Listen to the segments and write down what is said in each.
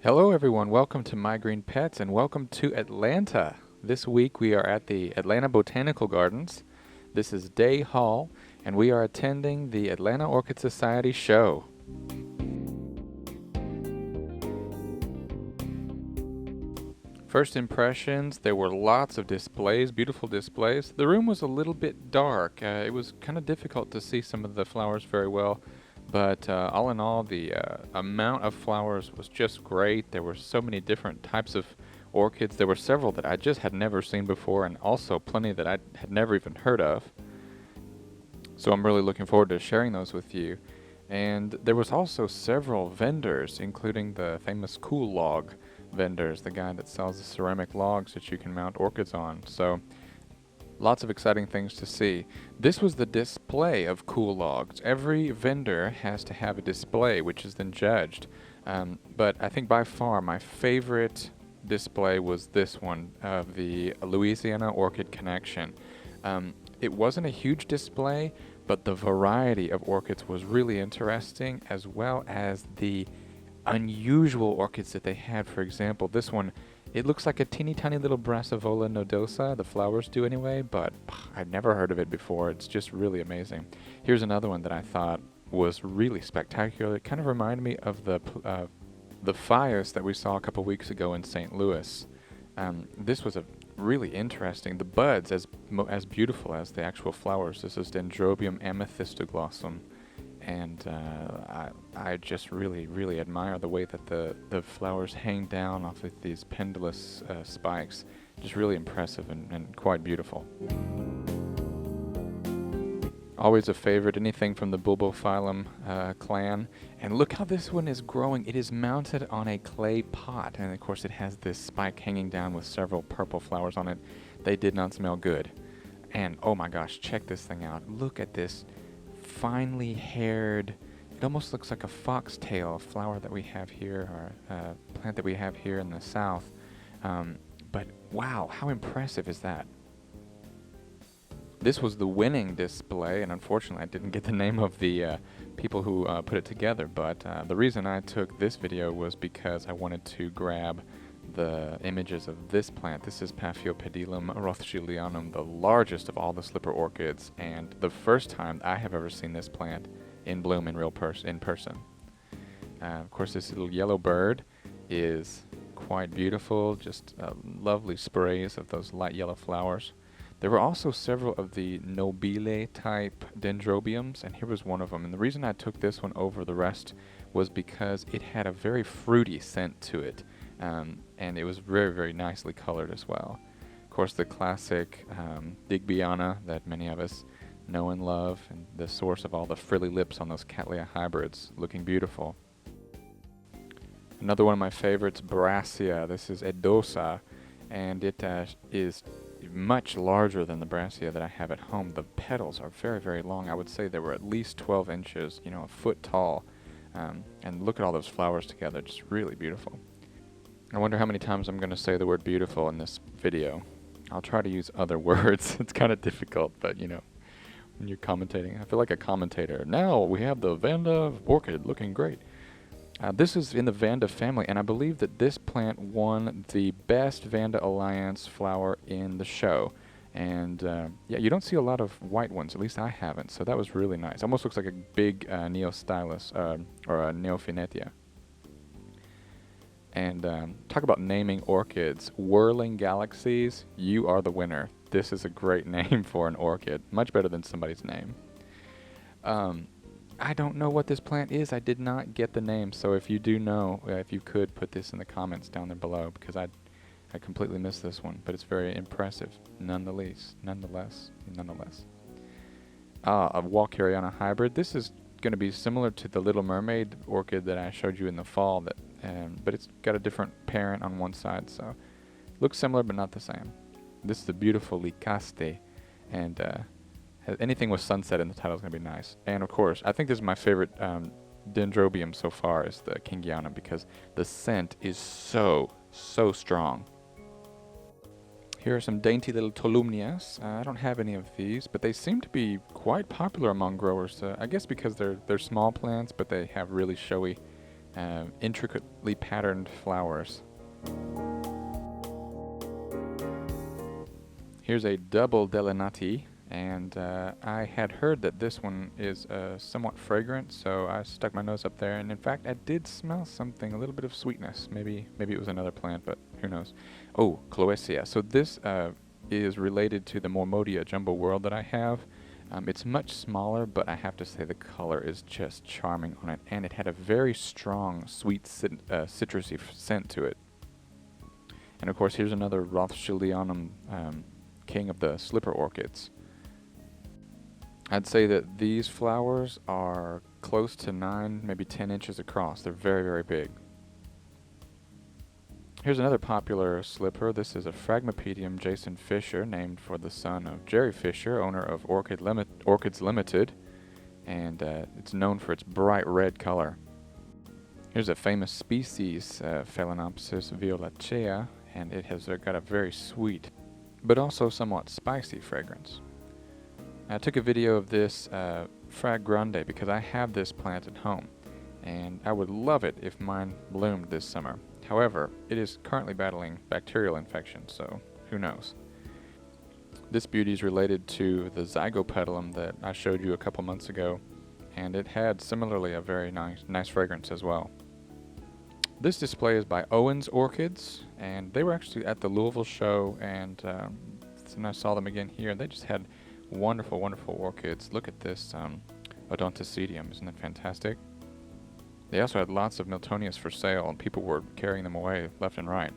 Hello everyone, welcome to My Green Pets and welcome to Atlanta. This week we are at the Atlanta Botanical Gardens. This is Day Hall and we are attending the Atlanta Orchid Society show. First impressions, there were lots of displays, beautiful displays. The room was a little bit dark. It was kind of difficult to see some of the flowers very well. But all in all, the amount of flowers was just great. There were so many different types of orchids. There were several that I just had never seen before, and also plenty that I had never even heard of. So I'm really looking forward to sharing those with you. And there was also several vendors, including the famous Cool Log vendors, the guy that sells the ceramic logs that you can mount orchids on. So lots of exciting things to see. This was the display of cool logs. Every vendor has to have a display which is then judged. But I think by far my favorite display was this one of the Louisiana Orchid Connection. It wasn't a huge display, but the variety of orchids was really interesting, as well as the unusual orchids that they had. For example, this one, it looks like a teeny tiny little Brassia Edosa, the flowers do anyway, but I've never heard of it before. It's just really amazing. Here's another one that I thought was really spectacular. It kind of reminded me of the Phias that we saw a couple weeks ago in St. Louis. This was a really interesting. The buds as beautiful as the actual flowers. This is Dendrobium amethystoglossum. And I just really admire the way that the flowers hang down off of these pendulous spikes. Just really impressive and quite beautiful. Always a favorite, anything from the Bulbophyllum clan. And look how this one is growing. It is mounted on a clay pot. And of course it has this spike hanging down with several purple flowers on it. They did not smell good. And oh my gosh, check this thing out. Look at this finely haired, it almost looks like a foxtail flower that we have here, or plant that we have here in the south. But wow, how impressive is that? This was the winning display, and unfortunately I didn't get the name of the people who put it together, but the reason I took this video was because I wanted to grab the images of this plant. This is Paphiopedilum rothschildianum, the largest of all the slipper orchids, and the first time I have ever seen this plant in bloom in person. Of course, this little yellow bird is quite beautiful, just lovely sprays of those light yellow flowers. There were also several of the nobile type dendrobiums, and here was one of them. And the reason I took this one over the rest was because it had a very fruity scent to it. And it was very nicely colored as well. Of course, the classic digbyana that many of us know and love, and the source of all the frilly lips on those Cattleya hybrids, looking beautiful. Another one of my favorites, Brassia. This is Edosa, and it is much larger than the Brassia that I have at home. The petals are very long. I would say they were at least 12 inches, a foot tall. And look at all those flowers together, just really beautiful. I wonder how many times I'm going to say the word beautiful in this video. I'll try to use other words. It's kind of difficult, but when you're commentating, I feel like a commentator. Now we have the Vanda orchid looking great. This is in the Vanda family, and I believe that this plant won the best Vanda Alliance flower in the show. And yeah, you don't see a lot of white ones, at least I haven't, so that was really nice. Almost looks like a big Neostylus or a Neophynetia. And talk about naming orchids. Whirling Galaxies, you are the winner. This is a great name for an orchid. Much better than somebody's name. I don't know what this plant is. I did not get the name. So if you do know, if you could put this in the comments down there below, because I completely missed this one. But it's very impressive nonetheless. A Walkeriana hybrid. This is going to be similar to the Little Mermaid orchid that I showed you in the fall, but it's got a different parent on one side, so looks similar but not the same. This is the beautiful Lycaste, and anything with sunset in the title is going to be nice. And of course, I think this is my favorite Dendrobium so far, is the kingianum, because the scent is so strong. Here are some dainty little tolumnias. I don't have any of these, but they seem to be quite popular among growers. I guess because they're small plants, but they have really showy intricately patterned flowers. Here's a double Delinati, and I had heard that this one is somewhat fragrant, so I stuck my nose up there, and in fact I did smell something, a little bit of sweetness. Maybe it was another plant, but who knows. Oh, Cloacia. So this is related to the Mormodia jumbo world that I have. It's much smaller, but I have to say the color is just charming on it, and it had a very strong, sweet, citrusy scent to it. And of course, here's another rothschildianum, king of the slipper orchids. I'd say that these flowers are close to 9, maybe 10 inches across. They're very, very big. Here's another popular slipper. This is a Phragmipedium Jason Fisher, named for the son of Jerry Fisher, owner of Orchids Limited, and it's known for its bright red color. Here's a famous species, Phalaenopsis violacea, and it has got a very sweet, but also somewhat spicy fragrance. I took a video of this Frag Grande because I have this plant at home, and I would love it if mine bloomed this summer. However, it is currently battling bacterial infection, so who knows. This beauty is related to the Zygopedilum that I showed you a couple months ago, and it had similarly a very nice fragrance as well. This display is by Owens Orchids, and they were actually at the Louisville show, and then I saw them again here, and they just had wonderful, wonderful orchids. Look at this Odontocedium, isn't that fantastic? They also had lots of Miltonias for sale, and people were carrying them away left and right.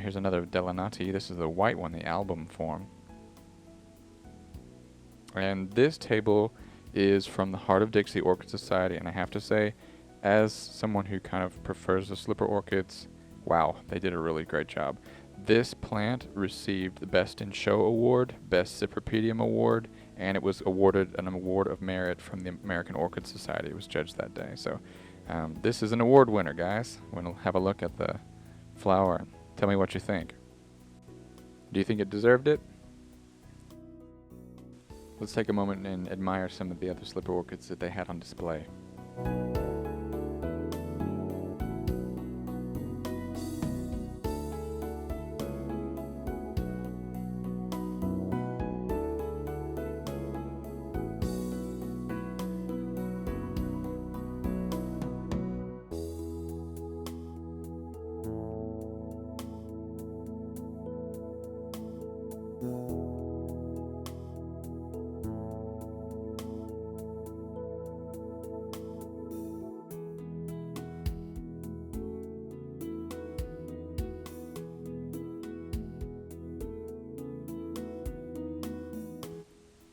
Here's another Delinati. This is the white one, the album form. And this table is from the Heart of Dixie Orchid Society, and I have to say, as someone who kind of prefers the slipper orchids, wow, they did a really great job. This plant received the Best in Show Award, Best Cypripedium Award, and it was awarded an Award of Merit from the American Orchid Society. It was judged that day. So this is an award winner, guys. We'll have a look at the flower. Tell me what you think. Do you think it deserved it? Let's take a moment and admire some of the other slipper orchids that they had on display.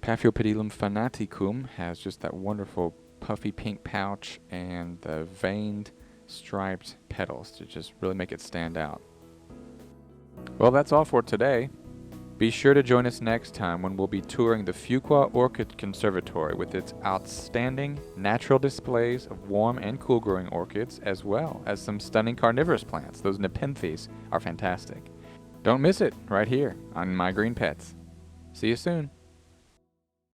Paphiopedilum fanaticum has just that wonderful puffy pink pouch and the veined striped petals to just really make it stand out. Well, that's all for today. Be sure to join us next time when we'll be touring the Fuqua Orchid Conservatory with its outstanding natural displays of warm and cool growing orchids, as well as some stunning carnivorous plants. Those Nepenthes are fantastic. Don't miss it right here on My Green Pets. See you soon.